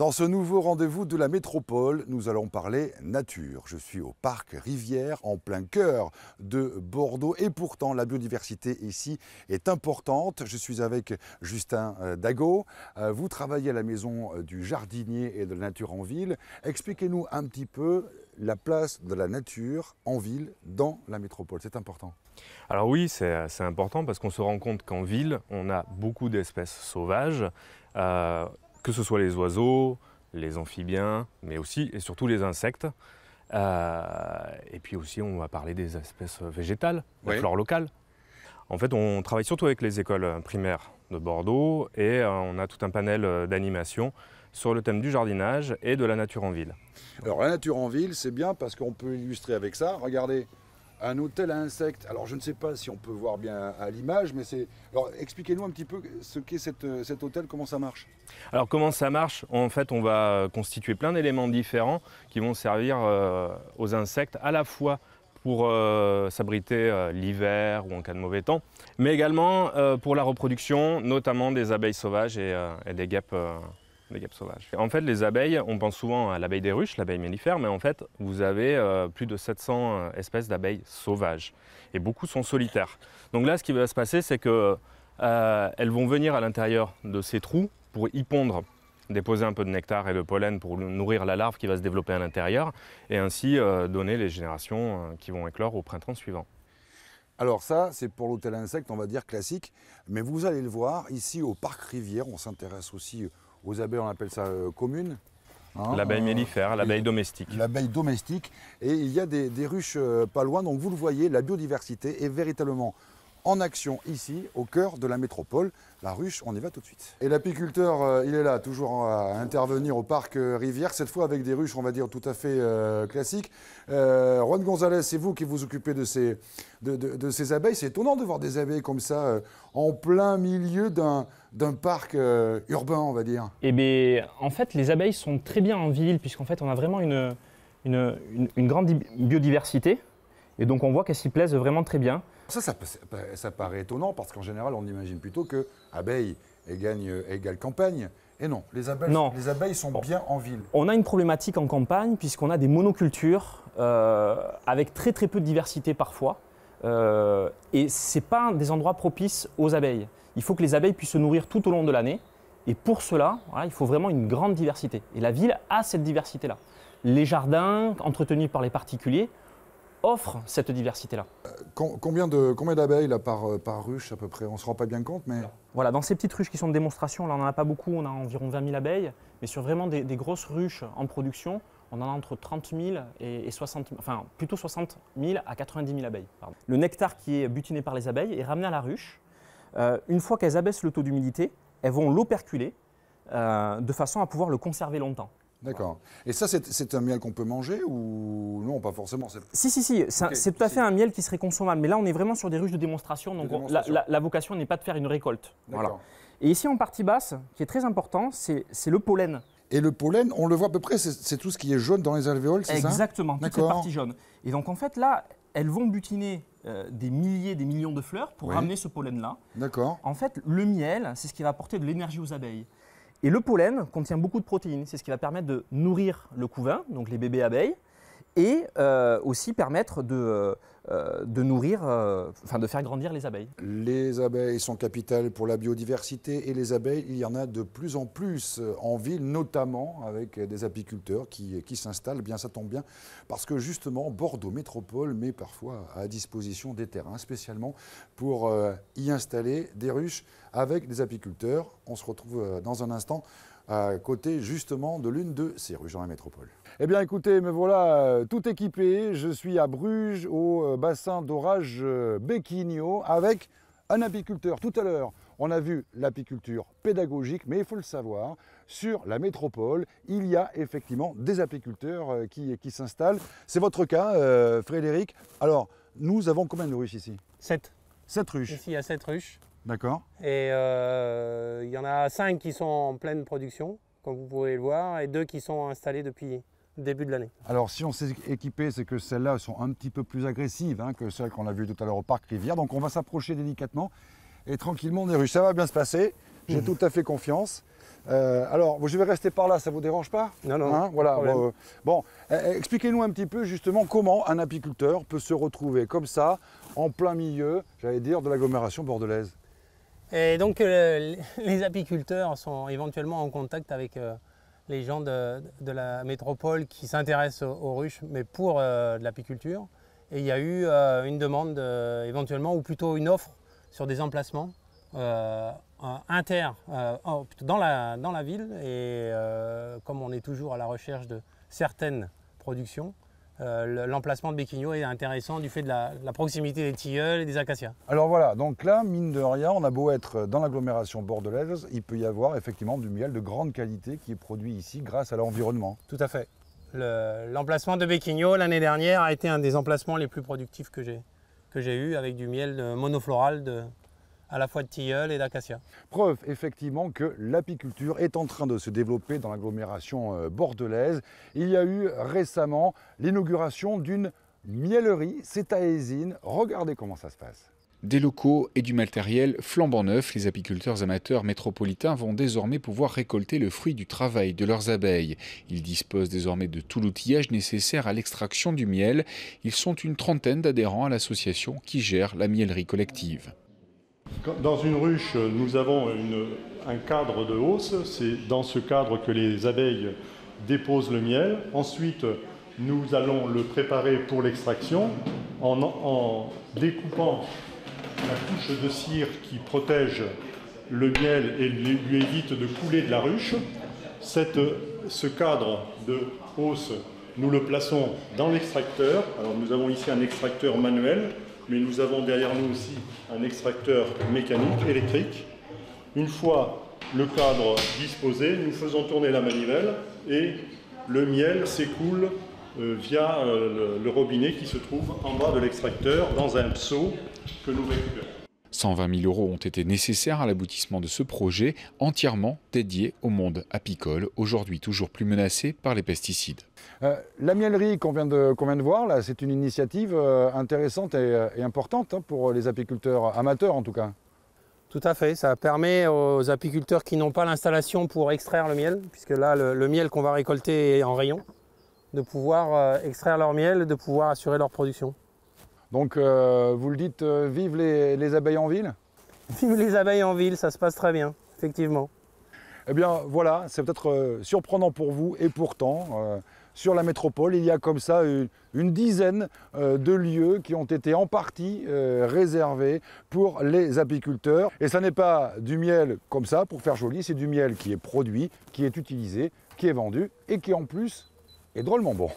Dans ce nouveau rendez-vous de la métropole, nous allons parler nature. Je suis au parc Rivière, en plein cœur de Bordeaux. Et pourtant, la biodiversité ici est importante. Je suis avec Justin Dago. Vous travaillez à la maison du jardinier et de la nature en ville. Expliquez-nous un petit peu la place de la nature en ville dans la métropole. C'est important. Alors oui, c'est important parce qu'on se rend compte qu'en ville, on a beaucoup d'espèces sauvages. Que ce soit les oiseaux, les amphibiens, mais aussi et surtout les insectes. Et puis aussi, on va parler des espèces végétales, la flore locale. En fait, on travaille surtout avec les écoles primaires de Bordeaux et on a tout un panel d'animation sur le thème du jardinage et de la nature en ville. Alors la nature en ville, c'est bien parce qu'on peut illustrer avec ça. Regardez, un hôtel à insectes. Alors je ne sais pas si on peut voir bien à l'image, mais c'est... Alors expliquez-nous un petit peu ce qu'est cet hôtel, comment ça marche. Alors comment ça marche? En fait, on va constituer plein d'éléments différents qui vont servir aux insectes à la fois pour s'abriter l'hiver ou en cas de mauvais temps, mais également pour la reproduction, notamment des abeilles sauvages et des guêpes. Des guêpes sauvages. En fait, les abeilles, on pense souvent à l'abeille des ruches, l'abeille mellifère, mais en fait, vous avez plus de 700 espèces d'abeilles sauvages. Et beaucoup sont solitaires. Donc là, ce qui va se passer, c'est qu'elles vont venir à l'intérieur de ces trous pour y pondre, déposer un peu de nectar et de pollen pour nourrir la larve qui va se développer à l'intérieur, et ainsi donner les générations qui vont éclore au printemps suivant. Alors ça, c'est pour l'hôtel à insectes, on va dire classique, mais vous allez le voir, ici au parc Rivière, on s'intéresse aussi aux abeilles, on appelle ça commune. Hein, l'abeille mellifère, l'abeille domestique. L'abeille domestique. Et il y a des ruches pas loin. Donc vous le voyez, la biodiversité est véritablement en action ici, au cœur de la métropole. La ruche, on y va tout de suite. Et l'apiculteur, il est là, toujours à intervenir au parc Rivière, cette fois avec des ruches, on va dire, tout à fait classiques. Juan González, c'est vous qui vous occupez de ces abeilles. C'est étonnant de voir des abeilles comme ça, en plein milieu d'un parc urbain, on va dire. Eh bien, en fait, les abeilles sont très bien en ville, puisqu'en fait, on a vraiment une grande biodiversité. Et donc, on voit qu'elles s'y plaisent vraiment très bien. Ça paraît étonnant, parce qu'en général, on imagine plutôt que abeilles égale campagne. Et non, les abeilles sont bien en ville. On a une problématique en campagne, puisqu'on a des monocultures avec très peu de diversité parfois. Et ce n'est pas des endroits propices aux abeilles. Il faut que les abeilles puissent se nourrir tout au long de l'année. Et pour cela, voilà, il faut vraiment une grande diversité. Et la ville a cette diversité-là. Les jardins entretenus par les particuliers offrent cette diversité-là. Combien d'abeilles là, par ruche à peu près? On ne se rend pas bien compte, mais... Voilà, dans ces petites ruches qui sont de démonstration, là on n'en a pas beaucoup, on a environ 20 000 abeilles. Mais sur vraiment des grosses ruches en production, on en a entre 30 000 et 60 000, enfin plutôt 60 000 à 90 000 abeilles. Pardon. Le nectar qui est butiné par les abeilles est ramené à la ruche. Une fois qu'elles abaissent le taux d'humidité, elles vont l'operculer de façon à pouvoir le conserver longtemps. D'accord. Et ça, c'est un miel qu'on peut manger ou non, pas forcément? Si, c'est tout à fait un miel qui serait consommable. Mais là, on est vraiment sur des ruches de démonstration. Donc la vocation n'est pas de faire une récolte. Voilà. Et ici, en partie basse, qui est très important, c'est le pollen. Et le pollen, on le voit à peu près, c'est tout ce qui est jaune dans les alvéoles, c'est ça? Exactement, toute cette partie jaune. Et donc, en fait, là, elles vont butiner des milliers, des millions de fleurs pour ramener ce pollen-là. D'accord. En fait, le miel, c'est ce qui va apporter de l'énergie aux abeilles. Et le pollen contient beaucoup de protéines, c'est ce qui va permettre de nourrir le couvain, donc les bébés abeilles, et aussi permettre de nourrir, de faire grandir les abeilles. Les abeilles sont capitales pour la biodiversité et les abeilles, il y en a de plus en plus en ville, notamment avec des apiculteurs qui s'installent. Bien, ça tombe bien, parce que justement, Bordeaux Métropole met parfois à disposition des terrains spécialement pour y installer des ruches avec des apiculteurs. On se retrouve dans un instant à côté justement de l'une de ces ruches dans la métropole. Eh bien écoutez, me voilà tout équipé, je suis à Bruges au bassin d'orage Becquigno avec un apiculteur. Tout à l'heure, on a vu l'apiculture pédagogique, mais il faut le savoir, sur la métropole, il y a effectivement des apiculteurs qui s'installent. C'est votre cas, Frédéric. Alors, nous avons combien de ruches ici? 7. 7 ruches. Ici, il y a 7 ruches. D'accord. Et il y en a 5 qui sont en pleine production, comme vous pouvez le voir, et 2 qui sont installées depuis le début de l'année. Alors, si on s'est équipé, c'est que celles-là sont un petit peu plus agressives que celles qu'on a vues tout à l'heure au parc Rivière. Donc, on va s'approcher délicatement et tranquillement des ruches. Ça va bien se passer. J'ai tout à fait confiance. Alors, je vais rester par là, ça ne vous dérange pas? Non, non, Hein, voilà. pas de problème. Bon, expliquez-nous un petit peu justement comment un apiculteur peut se retrouver comme ça, en plein milieu, j'allais dire, de l'agglomération bordelaise. Et donc les apiculteurs sont éventuellement en contact avec les gens de la métropole qui s'intéressent aux ruches, mais pour de l'apiculture. Et il y a eu une demande éventuellement, ou plutôt une offre sur des emplacements dans la ville. Et comme on est toujours à la recherche de certaines productions, l'emplacement de Béquigno est intéressant du fait de la proximité des tilleuls et des acacias. Alors voilà, donc là, mine de rien, on a beau être dans l'agglomération bordelaise, il peut y avoir effectivement du miel de grande qualité qui est produit ici grâce à l'environnement. Tout à fait. L'emplacement de Béquigno l'année dernière a été un des emplacements les plus productifs que j'ai eu, avec du miel monofloral à la fois de tilleul et d'acacia. Preuve effectivement que l'apiculture est en train de se développer dans l'agglomération bordelaise. Il y a eu récemment l'inauguration d'une miellerie, c'est à Eysines. Regardez comment ça se passe. Des locaux et du matériel flambant neuf, les apiculteurs amateurs métropolitains vont désormais pouvoir récolter le fruit du travail de leurs abeilles. Ils disposent désormais de tout l'outillage nécessaire à l'extraction du miel. Ils sont une trentaine d'adhérents à l'association qui gère la miellerie collective. Dans une ruche, nous avons un cadre de hausse. C'est dans ce cadre que les abeilles déposent le miel. Ensuite, nous allons le préparer pour l'extraction en découpant la couche de cire qui protège le miel et lui évite de couler de la ruche. Ce cadre de hausse, nous le plaçons dans l'extracteur. Alors nous avons ici un extracteur manuel, mais nous avons derrière nous aussi un extracteur mécanique, électrique. Une fois le cadre disposé, nous faisons tourner la manivelle et le miel s'écoule via le robinet qui se trouve en bas de l'extracteur dans un seau que nous récupérons. 120 000 € ont été nécessaires à l'aboutissement de ce projet entièrement dédié au monde apicole, aujourd'hui toujours plus menacé par les pesticides. La miellerie qu'on vient de voir, là, c'est une initiative intéressante et importante pour les apiculteurs amateurs en tout cas. Tout à fait, ça permet aux apiculteurs qui n'ont pas l'installation pour extraire le miel, puisque là le miel qu'on va récolter est en rayon, de pouvoir extraire leur miel et de pouvoir assurer leur production. Donc vous le dites, vive les abeilles en ville? Vive les abeilles en ville, ça se passe très bien, effectivement. Eh bien voilà, c'est peut-être surprenant pour vous et pourtant, sur la métropole, il y a comme ça une dizaine de lieux qui ont été en partie réservés pour les apiculteurs. Et ça n'est pas du miel comme ça pour faire joli, c'est du miel qui est produit, qui est utilisé, qui est vendu et qui en plus est drôlement bon.